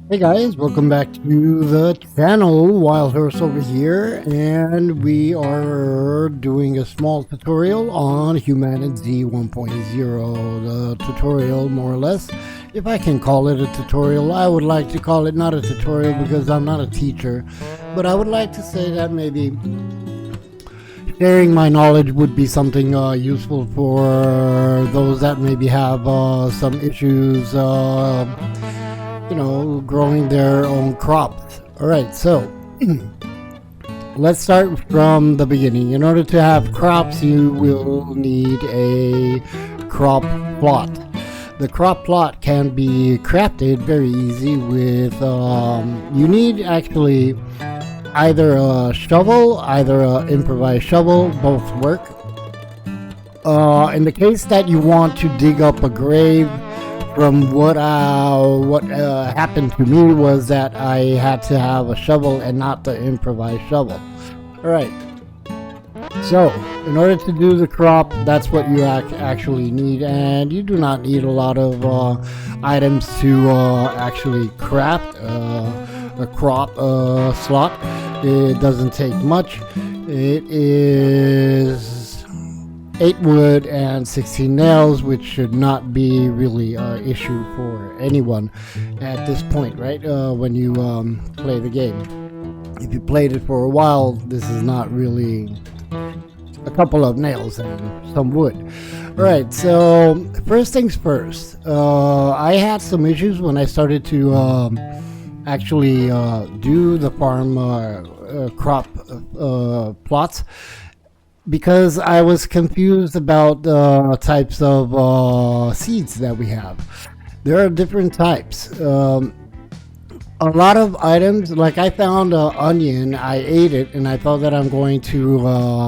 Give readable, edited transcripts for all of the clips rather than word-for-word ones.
Hey guys, welcome back to the channel. Wildhorse over here, and we are doing a small tutorial on Humanitz 1.0. The tutorial, more or less, if I can call it a tutorial. I would like to call it not a tutorial because I'm not a teacher, but I would like to say that maybe sharing my knowledge would be something useful for those that maybe have some issues growing their own crops. Alright, so let's start from the beginning. In order to have crops, you will need a crop plot. The crop plot can be crafted very easy with, you need actually either a shovel, either an improvised shovel, both work. In the case that you want to dig up a grave, from what happened to me was that I had to have a shovel and not the improvised shovel. Alright, so in order to do the crop, that's what you actually need, and you do not need a lot of items to actually craft a crop slot. It doesn't take much. It is 8 wood and 16 nails, which should not be really an issue for anyone at this point, right? When you play the game. If you played it for a while, this is not really a couple of nails and some wood. Alright, so first things first. I had some issues when I started to actually do the farm crop plots, because I was confused about the types of seeds that we have. There are different types. A lot of items, like I found an onion, I ate it, and I thought that I'm going to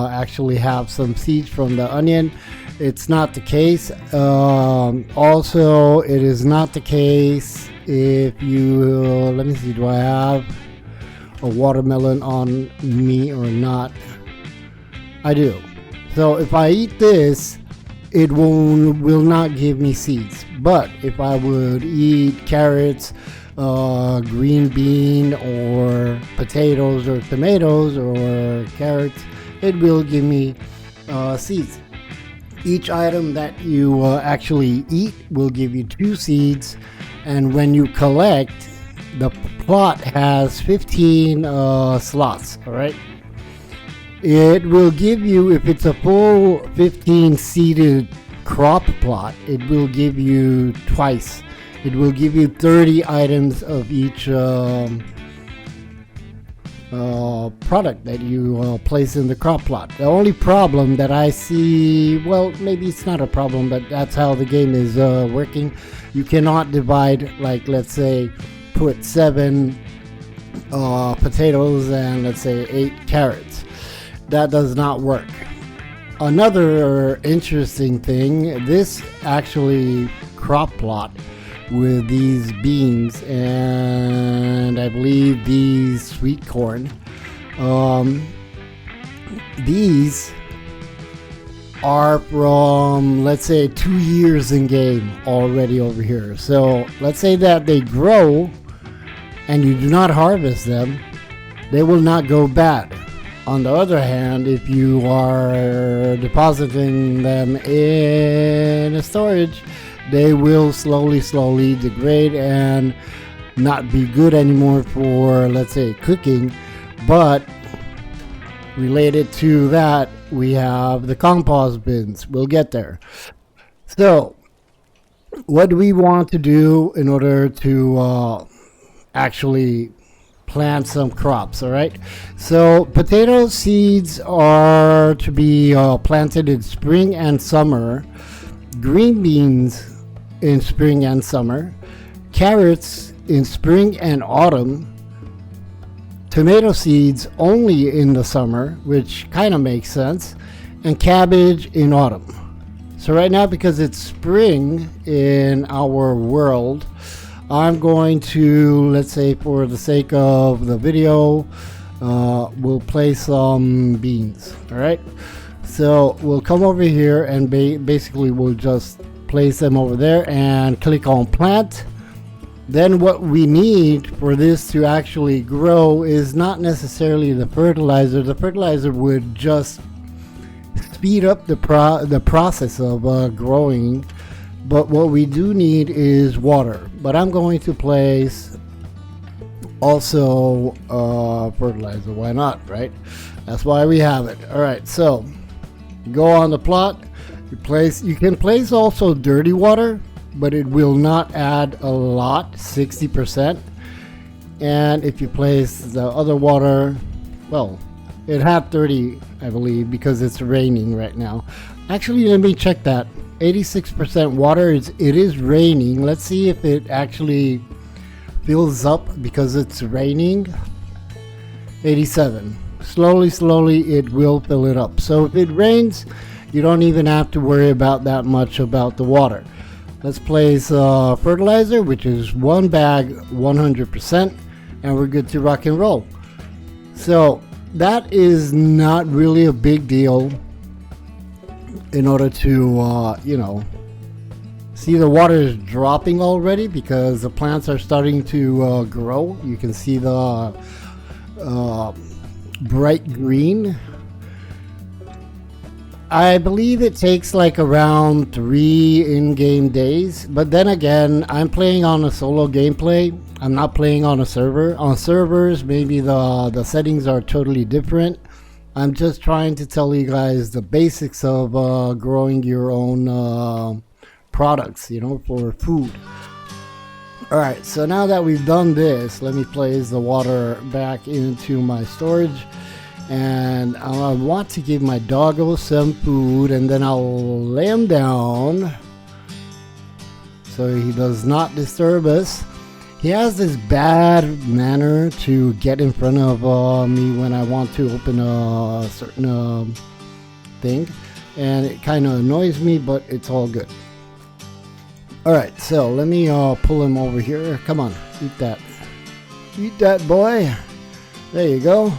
actually have some seeds from the onion. It's not the case. Also, it is not the case if you, let me see, do I have a watermelon on me or not? I do. So if I eat this, it will not give me seeds. But if I would eat carrots, green bean, or potatoes or tomatoes or carrots, it will give me seeds. Each item that you actually eat will give you 2 seeds, and when you collect, the plot has 15 slots. All right. It will give you, if it's a full 15 seeded crop plot, it will give you twice. It will give you 30 items of each product that you place in the crop plot. The only problem that I see, well, maybe it's not a problem, but that's how the game is working. You cannot divide, like, let's say, put 7 potatoes and let's say 8 carrots. That does not work. Another interesting thing, this actually crop plot with these beans and I believe these sweet corn, these are from, let's say, 2 years in game already over here. So let's say that they grow and you do not harvest them, they will not go bad. On the other hand, if you are depositing them in a storage, they will slowly degrade and not be good anymore for, let's say, cooking. But related to that, we have the compost bins. We'll get there. So what do we want to do in order to actually plant some crops? All right, so potato seeds are to be planted in spring and summer, green beans in spring and summer, carrots in spring and autumn, tomato seeds only in the summer, which kind of makes sense, and cabbage in autumn. So right now, because it's spring in our world, I'm going to, let's say, for the sake of the video, we'll place some beans. All right, so we'll come over here and basically we'll just place them over there and click on plant. then what we need for this to actually grow is not necessarily the fertilizer. The fertilizer would just speed up the process of growing, but what we do need is water. But I'm going to place also fertilizer. Why not, right? That's why we have it. All right, so go on the plot. You can place also dirty water, but it will not add a lot, 60%. And if you place the other water, well, it had 30, I believe, because it's raining right now. Actually, let me check that. 86% water. It is raining. Let's see if it actually fills up because it's raining. 87. Slowly it will fill it up. So if it rains, you don't even have to worry about that much about the water. Let's place fertilizer, which is 1 bag, 100%, and we're good to rock and roll. So that is not really a big deal. In order to you know, see, the water is dropping already because the plants are starting to grow. You can see the bright green. I believe it takes like around 3 in-game days, but then again, I'm playing on a solo gameplay. I'm not playing on a server. On servers, maybe the settings are totally different. I'm just trying to tell you guys the basics of growing your own products, you know, for food. Alright, so now that we've done this, let me place the water back into my storage. And I want to give my doggo some food, and then I'll lay him down so he does not disturb us. He has this bad manner to get in front of me when I want to open a certain thing, and it kind of annoys me, but it's all good. Alright, so let me pull him over here. Come on, eat that. Eat that, boy. There you go.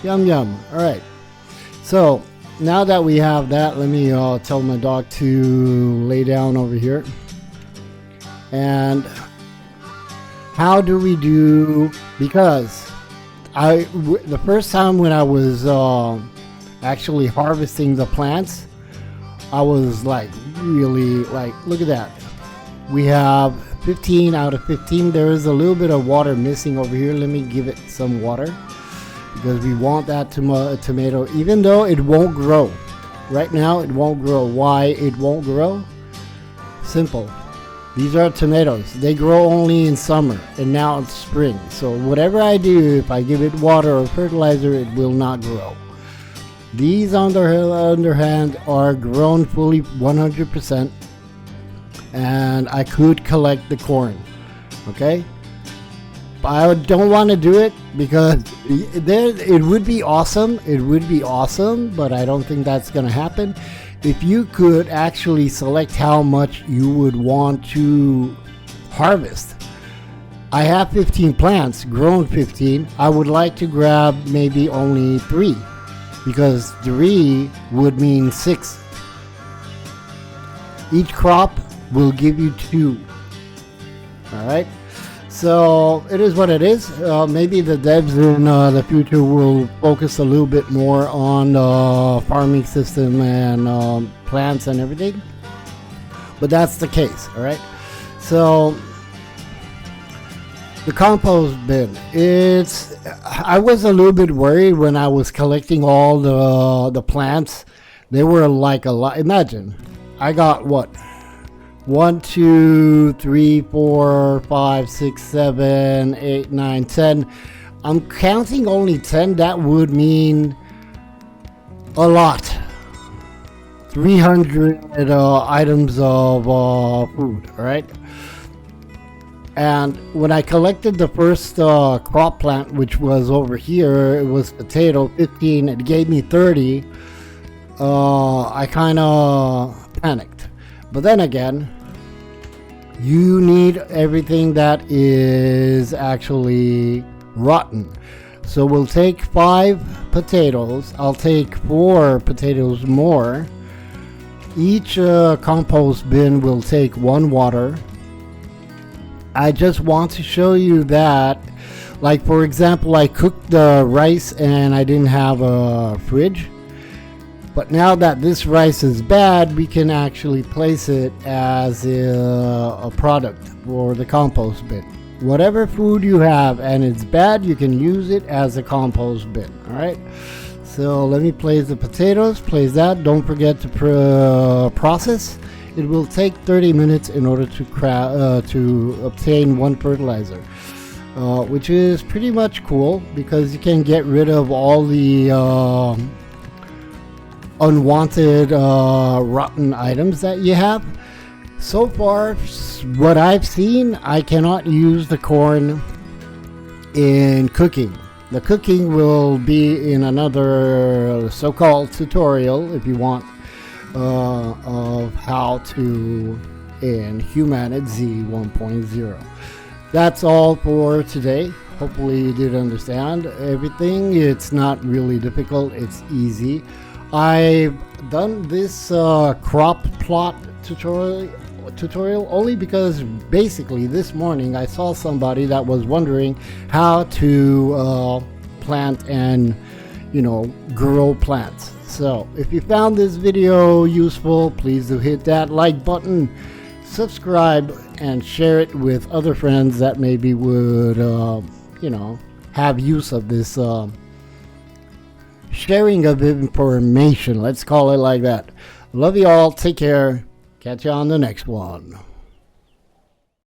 Yum yum. Alright, so now that we have that, let me tell my dog to lay down over here. And how do we do, because the first time when I was actually harvesting the plants, I was like really like, look at that, we have 15 out of 15. There is a little bit of water missing over here. Let me give it some water because we want that tomato, even though it won't grow right now. It won't grow. Why it won't grow? Simple. These are tomatoes. They grow only in summer, and now it's spring. So whatever I do, if I give it water or fertilizer, it will not grow. These, on the other hand, are grown fully 100%, and I could collect the corn. Okay? I don't want to do it because it would be awesome. It would be awesome, but I don't think that's going to happen. If you could actually select how much you would want to harvest. I have 15 plants, grown 15. I would like to grab maybe only 3, because 3 would mean 6. Each crop will give you 2. Alright, so it is what it is. Maybe the devs in the future will focus a little bit more on the farming system and plants and everything, but that's the case. Alright, so the compost bin, I was a little bit worried when I was collecting all the plants. They were like a lot. Imagine I got what, 1, 2, 3, 4, 5, 6, 7, 8, 9, 10. I'm counting only 10. That would mean a lot. 300 items of food, right? And when I collected the first crop plant, which was over here, it was potato, 15. It gave me 30. I kind of panicked. But then again, you need everything that is actually rotten. So we'll take 5 potatoes. I'll take 4 potatoes more. Each compost bin will take 1 water. I just want to show you that, like for example, I cooked the rice and I didn't have a fridge. But now that this rice is bad, we can actually place it as a product for the compost bin. Whatever food you have and it's bad, you can use it as a compost bin. Alright, so let me place the potatoes, place that. Don't forget to process. It will take 30 minutes in order to obtain one fertilizer, which is pretty much cool because you can get rid of all the unwanted rotten items that you have. So far, what I've seen, I cannot use the corn in cooking. The cooking will be in another so-called tutorial if you want, of how to in Humanitz 1.0. That's all for today. Hopefully you did understand everything. It's not really difficult, it's easy. I've done this crop plot tutorial only because basically this morning I saw somebody that was wondering how to plant and grow plants. So if you found this video useful, please do hit that like button, subscribe, and share it with other friends that maybe would have use of this sharing of information. Let's call it like that. Love you all. Take care. Catch you on the next one.